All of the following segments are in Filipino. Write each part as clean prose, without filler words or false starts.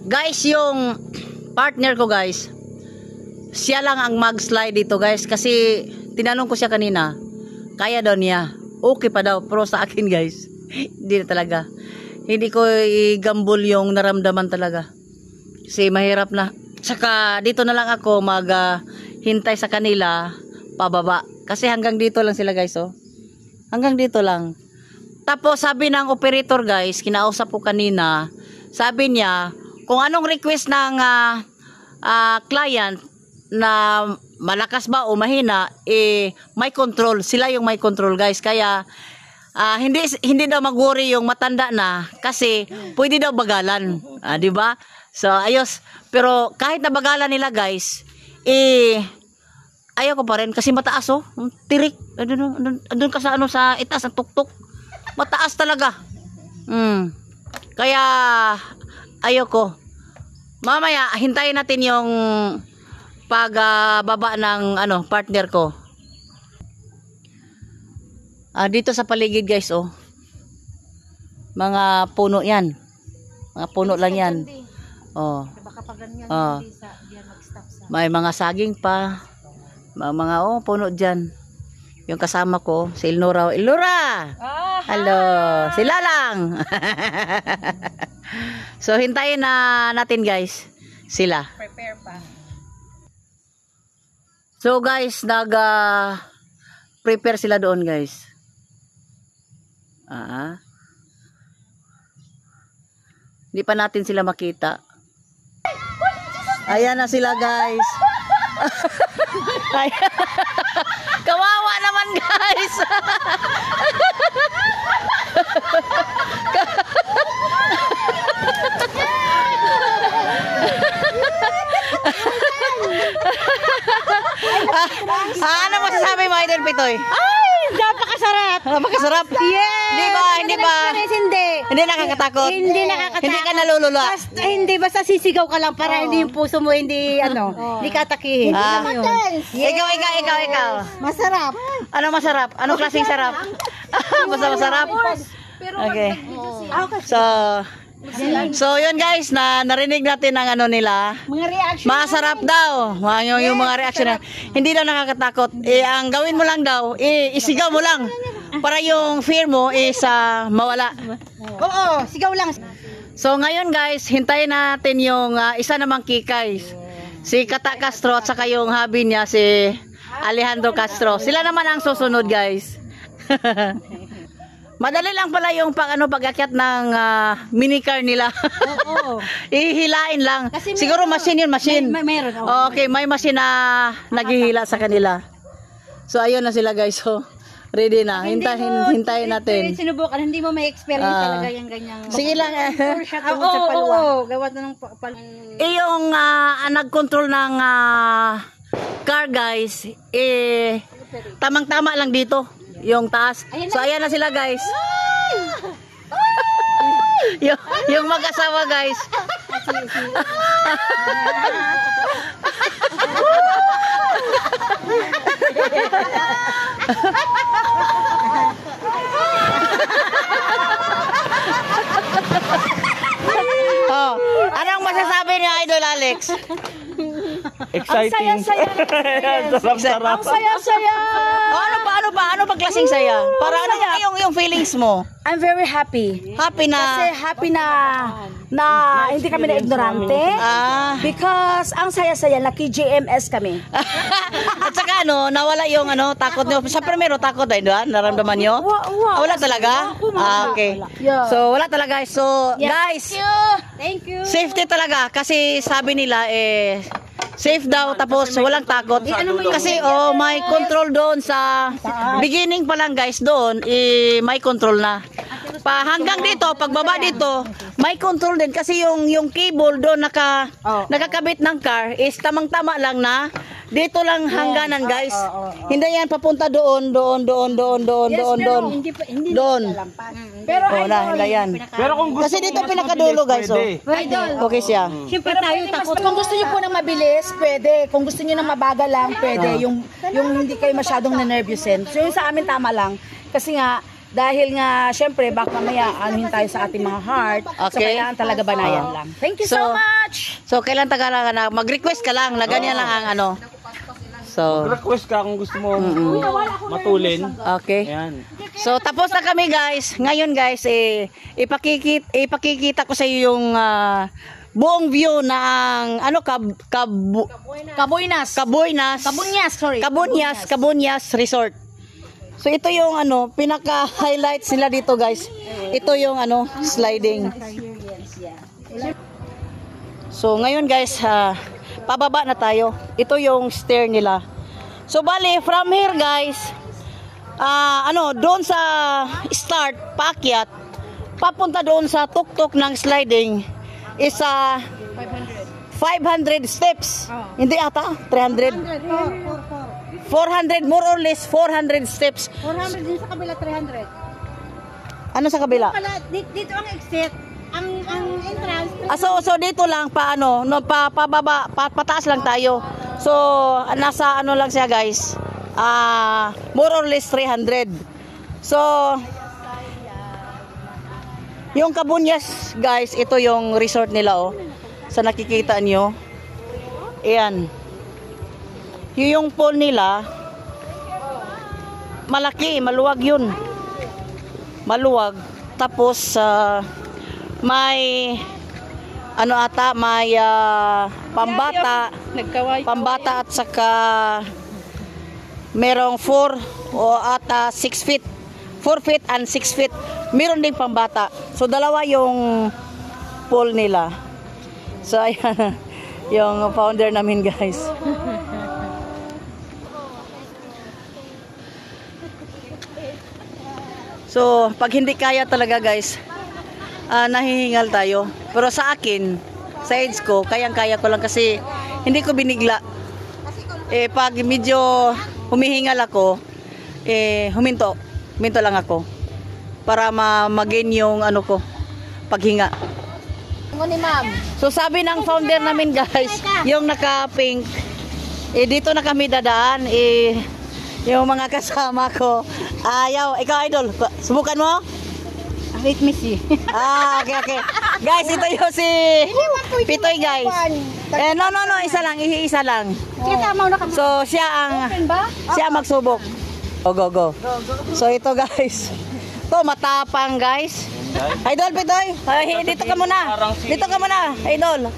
Guys, yung partner ko guys, siya lang ang mag-slide dito guys. Kasi tinanong ko siya kanina, kaya daw niya. Okay pa daw. Pero sa akin guys, hindi na talaga. Hindi ko i-gamble yung naramdaman talaga. Kasi mahirap na. Saka dito na lang ako hintay sa kanila pababa. Kasi hanggang dito lang sila guys, oh. Hanggang dito lang. Tapos sabi ng operator guys, kinausap ko kanina, sabi niya, kung anong request ng client na malakas ba o mahina, may control. Sila yung may control guys. Kaya hindi daw mag-worry yung matanda na kasi pwede daw bagalan. Di ba? So ayos. Pero kahit na bagalan nila guys, ayaw ko pa rin kasi mataas oh. Tirik. Andun ka sa sa itaas ng tuktok. Mataas talaga. Kaya ayoko. Mamaya hintayin natin yung pagbaba ng partner ko. Dito sa paligid guys oh. Mga puno 'yan. Mga puno lang 'yan. Oh. Baka pag ganyan mag-stop sa. May mga saging pa. Mga puno diyan. Yung kasama ko, si Ilnora. Ilnora! Hello! Sila lang! So, hintayin na natin guys. Sila. Prepare pa. So guys, prepare sila doon guys. Hindi pa natin sila makita. Ayan na sila guys. Kawawa naman guys. Ano masasabi mo Idol Pitoy? Ay, napakasarap. Napakasarap? Yes. Hindi ba? Hindi nakakatakot? Hindi nakakatakot. Hindi ka nalulula? Basta sisigaw ka lang para hindi yung puso mo hindi katakihin. Ikaw. Masarap. Ano masarap? Anong klaseng sarap? Basta masarap? Okay. So yun guys, narinig natin ang nila. Mga reaction. Masarap daw. Yung mga reaction na. Hindi daw nakakatakot. Ang gawin mo lang daw, isigaw mo lang. Para yung fear mo is mawala. Oo, sigaw lang. So ngayon guys, hintayin natin yung isa namang kikay. Si Kata Castro at saka yung hubby niya si Alejandro Castro. Sila naman ang susunod guys. Madali lang pala yung pag-akyat ng minicar nila. Oo. Ihilain lang. Siguro machine yun, machine. Meron. Okay, may machine na naghihila sa kanila. So ayun na sila guys. So ready na. Hintayin natin. Sinubukan, hindi mo may experience talaga yung ganyang. Sige lang. Oo. Gawa na ng Yung nag-control ng car guys, tamang-tama lang dito. Yung taas. So ayan na sila guys. yung mag-asawa guys. Anong masasabi ni Idol Alex? Exciting. Ang saya-saya. Ang saya-saya. Ano ba klaseng saya? Para yung feelings mo? I'm very happy. Happy na. Kasi happy na hindi kami na ignorante. Because ang saya-saya, naki-GMS kami. At saka nawala yung takot nyo. Sa primero takot naramdaman nyo? Wala talaga? Okay. So wala talaga. So guys, Thank you. safety talaga kasi sabi nila safe daw tapos walang takot. Kasi may control doon sa beginning pa lang guys doon may control na. Hanggang dito, pagbaba dito, may control din kasi yung cable doon nakakabit ng car is tamang-tama lang na dito lang hangganan guys. Hindi yan papunta doon. Pero Pero kung gusto kasi dito pinakadulo guys. Okay siya. Siyempre tayo takot. Kung gusto niyo po ng mabilis, pwede. Kung gusto niyo ng mabagal lang, pwede. Yung hindi kayo masyadong na-nervousin. So yung sa amin tama lang. Kasi nga, Dahil nga, syempre, baka mamaya anuhin tayo sa ating mga heart. So, Okay. kailangan talaga banayan lang. Thank you so So, much! So, kailan taga na mag-request ka lang na ganyan lang ang ano. So, Request ka kung gusto mo matulin. okay. Ayan. So, tapos na kami guys. Ngayon guys, ipakikita ko sa iyo yung buong view ng ano, Kabuinas. Cabunyas Resort. So, ito yung ano, pinaka-highlights nila dito guys. Ito yung ano, sliding. So, ngayon guys, pababa na tayo. Ito yung stair nila. So, bali, from here guys, doon sa start, paakyat, papunta doon sa tuktok ng sliding, is 500 steps. Hindi ata, 300. 400, more or less 400 steps. 400 din sa kabila, 300. Ano sa kabila? Pala, dito ang exit, ang entrance. So dito lang pababa, pataas lang tayo. So nasa ano lang siya guys. More or less 300. So yung Cabunyas guys, ito yung resort nila oh. Sa nakikita nyo. Ayan. Yung pool nila malaki, maluwag yun. Maluwag. Tapos may may pambata at saka merong 4 o at 6 feet. 4 feet and 6 feet. Meron ding pambata. So dalawa yung pool nila. So ayan yung founder namin guys. So, pag hindi kaya talaga guys, nahihingal tayo. Pero sa akin, sa age ko, kayang-kaya ko lang kasi hindi ko binigla. Pag medyo humihingal ako, huminto lang ako. Para mag-gain yung ano ko, paghinga. So, sabi ng founder namin guys, yung naka-pink, dito na kami dadaan, yung mga kasama ko, ayaw. Ikaw, idol, subukan mo? Let me see. Okay. Guys, ito yung si Pitoy, guys. No, isa lang. Kita mo na kami. So, siya magsubok. Go. So, ito guys. To matapang, guys. Idol, Pitoy. Dito ka muna. Idol.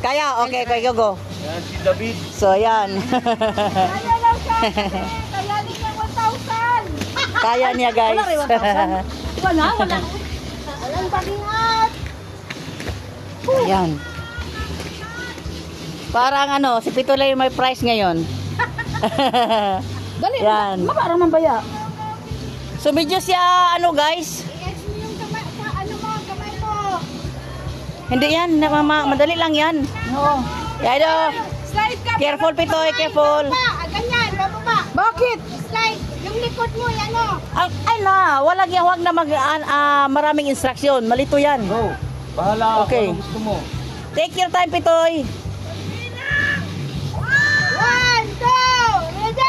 Kaya, okay, go. Ayan, si David. So, yan. Kaya lang siya. Kaya niya 1,000. Kaya niya, guys. Wala. Walang pagingat. Ayan. Parang si Pitoy may price ngayon. Dali, Yan. parang mambaya. So, medyo siya, guys. I-etch mo yung kamay mo. Hindi yan, madali lang yan. Oo. Yado. Slide ka. Careful, Pitoy, careful. Ganyan, bababa. Bakit? Slide. Yung likod mo, yan o. Wag na maraming instruction. Malito yan. Go. Bahala Okay. ako kung gusto mo. Take your time, Pitoy. 1, 2, ready,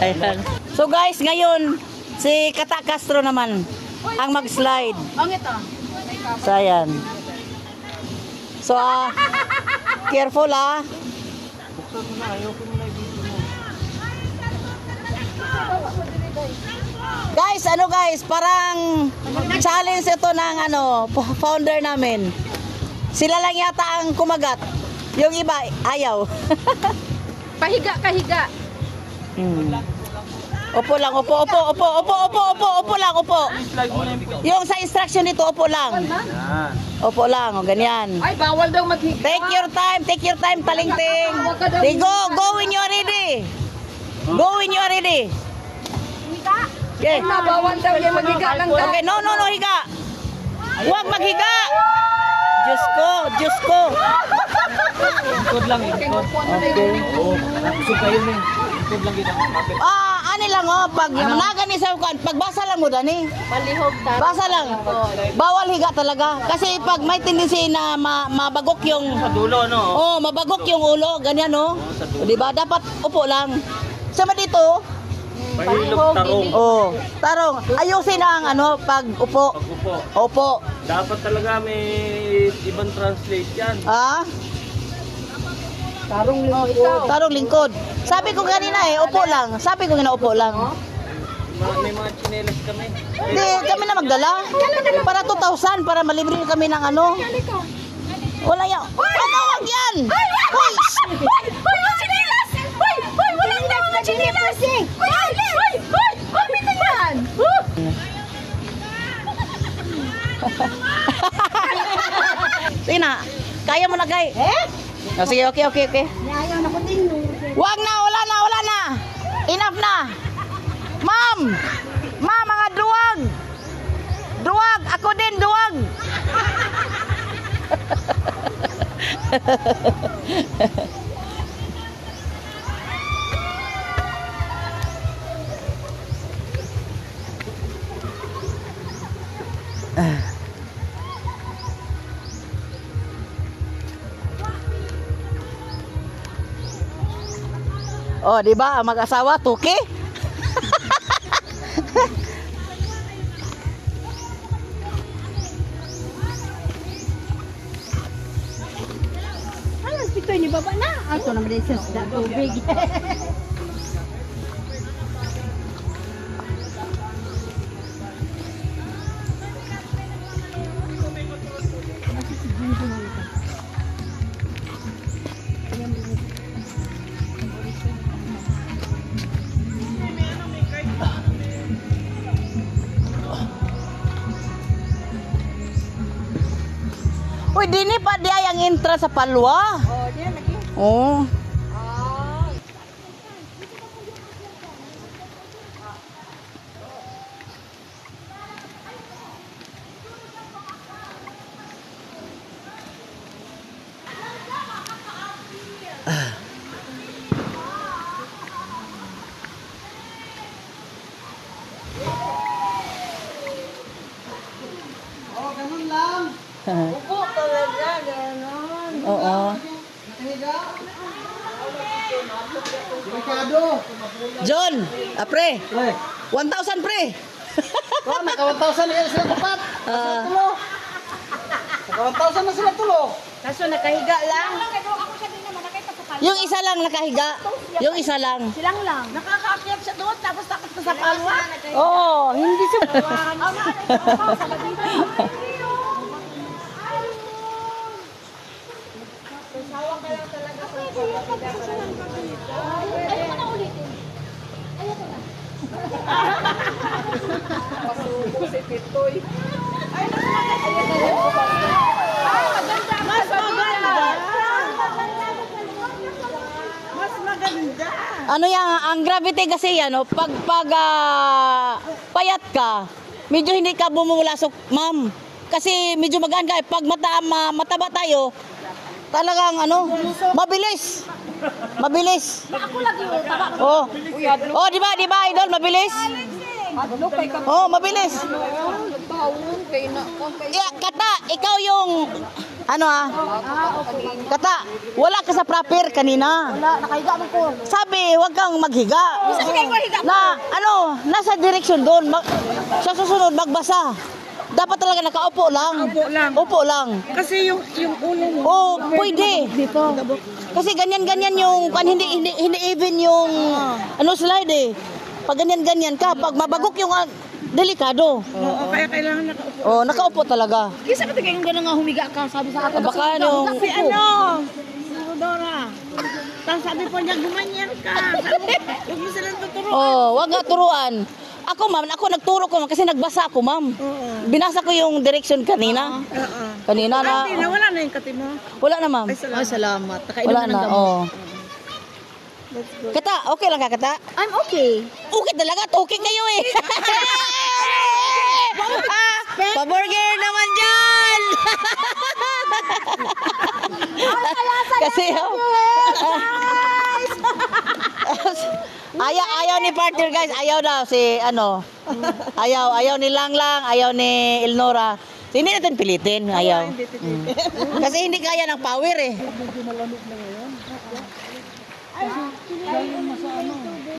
Ayan. So guys, ngayon, si Kata Castro naman ang mag-slide. Ang ito. So, ayan. So, careful Buksan mo na, ayoko mo na i-video mo. Guys, parang challenge ito ng founder namin. Sila lang yata ang kumagat. Yung iba, ayaw. Kahiga. Opo lang. Slide mo na yung Yung sa instruction dito, opo lang. Ayan. Opo lang, ganyan. Ay, bawal daw maghiga. Take your time, talingting. Go when you're ready. Okay. Bawal daw yan maghiga lang daw. Okay, no, higa. Huwag maghiga. Diyos ko. Ikod lang, ikod. Okay. Oo. Kusog kayo na. Ikod lang kita. Kapit. gani lang oh, pag nagani sa ukan, pagbasa lang mo dani. Palihog ta. Basa lang. Bawal higa talaga. Kasi pag may tendency na mabagok yung Sa dulo, no? oh, mabagok yung ulo, ganyan no. Di ba? Dapat upo lang. Sama dito, Pahilog tarong. oh, tarong. Ayusin ang ano pag upo. Pag-upo. Opo. Dapat talaga may ibang translate yan. Ah? Tarong lingkod. Tarong lingkod. Sabi ko kanina upo lang. Sabi ko upo lang. May mga chinelas kami. Hindi, kami na magdala. Para 2,000, para malibre kami ng ano. Wala yan. Ano, wag yan! Uy! Hoy, chinilas! Hoy, walang life na chinilas! Hoy, bito yan! Sige na. Kaya mo na, Kay. Oh, sige, okay. Ayaw na ko din. Wag na, wala na. Enough na. Ma'am, mga duwag. Duwag, ako din duwag. Oh, di ba? Ang mag-asawa, tuki? Ano, pitoy ni baba na? Ato naman din sa tubig. Uy, dini pa di ay ang intra sa Palwa. Oh, diyan lagi. Oh. Upo talaga, gano'n. Oo. John, pre. 1,000 pre. Oh, naka 1,000 na yan sila kapat. Ah, Naka 1,000 na sila tulo. Kaso nakahiga lang. Ako siya din naman, nakita sa kalye. yung isa lang nakahiga. Yung isa lang. Silang lang. Nakakaakyat siya doon tapos takot na sa palwa. Oo, hindi siya. Ayaw ko na ulitin. Ayaw ko na. Mas maganda. Ano yan, ang gravity kasi yan, no, pag payat ka, medyo hindi ka bumulasok, ma'am. Kasi medyo magaan ka, pag mataba tayo, talagang ano, mabilis. Mabilis. Ako lagi yung taba. Oh. Oh, di ba, idol, mabilis? Oh, mabilis. Yeah, Kata, ikaw yung ano Kata, wala ka sa proper kanina. Wala, nakahiga mo ko. Sabi, huwag kang maghiga. Na, ano, nasa direksyon doon. Sa susunod, magbasa. Dapat talaga nakaupo lang. Upo lang. Kasi yung ulo mo. Oh, pwede. Dito. Kasi ganyan-ganyan yung, hindi even yung, ano slide eh. Pag ganyan-ganyan ka, pag mabagok yung, delikado. Oo, kaya kailangan nakaupo. Oh, nakaupo talaga. Kisa ka tingin gano'n nga humiga ka, sabi sa akin. Baka yung, Kasi ano, Dora. Tapos sabi po niya, gumanyan ka. Sabi, huwag mo silang tuturo. oh, wag nga turuan. Ako ma'am, nagturo ko ma'am kasi nagbasa ako ma'am. Binasa ko yung direction kanina. Kanina na. Hindi na, wala na yung kati mo. Wala na ma'am. Ay, salamat. Nakainom Wala na ng na. gamot. Oh. Kata, okay lang ka Kata? I'm okay. Okay talaga, okay kayo eh. Pa-burger naman dyan! kasi Ayaw ni partner guys, ayaw daw si ano. Ayaw ni Langlang, ayaw ni Elnora. So, hindi natin pilitin, ayaw. Kasi hindi kaya ng power eh.